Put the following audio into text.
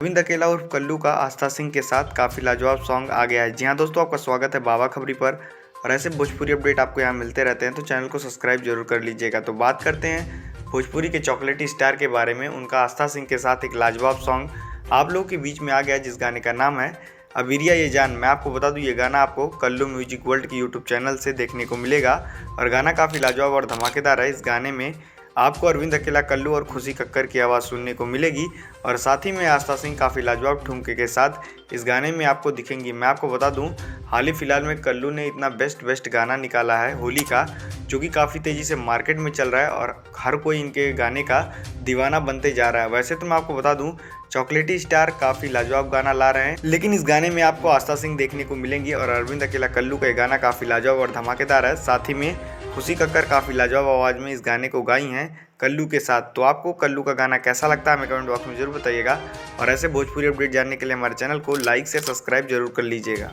अरविंद अकेला उर्फ कल्लू का आस्था सिंह के साथ काफ़ी लाजवाब सॉन्ग आ गया है। जी हाँ दोस्तों, आपका स्वागत है बाबा खबरी पर। और ऐसे भोजपुरी अपडेट आपको यहाँ मिलते रहते हैं, तो चैनल को सब्सक्राइब जरूर कर लीजिएगा। तो बात करते हैं भोजपुरी के चॉकलेटी स्टार के बारे में। उनका आस्था सिंह के साथ एक लाजवाब सॉन्ग आप लोगों के बीच में आ गया, जिस गाने का नाम है अबीरिया ये जान। मैं आपको बता दूं, ये गाना आपको कल्लू म्यूजिक वर्ल्ड की यूट्यूब चैनल से देखने को मिलेगा और गाना काफ़ी लाजवाब और धमाकेदार है। इस गाने में आपको अरविंद अकेला, कल्लू और खुशी कक्कर की आवाज़ सुनने को मिलेगी और साथ ही में आस्था सिंह काफ़ी लाजवाब ठुमके के साथ इस गाने में आपको दिखेंगी। मैं आपको बता दूं, हाल ही फिलहाल में कल्लू ने इतना बेस्ट गाना निकाला है होली का, जो कि काफ़ी तेज़ी से मार्केट में चल रहा है और हर कोई इनके गाने का दीवाना बनते जा रहा है। वैसे तो मैं आपको बता दूं, चॉकलेटी स्टार काफ़ी लाजवाब गाना ला रहे हैं, लेकिन इस गाने में आपको आस्था सिंह देखने को मिलेंगी और अरविंद अकेला, कल्लू का ये गाना काफ़ी लाजवाब और धमाकेदार है। साथ ही में खुशी कक्कर काफ़ी लाजवाब आवाज़ में इस गाने को गाई हैं कल्लू के साथ। तो आपको कल्लू का गाना कैसा लगता है हमें कमेंट बॉक्स में जरूर बताइएगा और ऐसे भोजपुरी अपडेट जानने के लिए हमारे चैनल को लाइक से सब्सक्राइब जरूर कर लीजिएगा।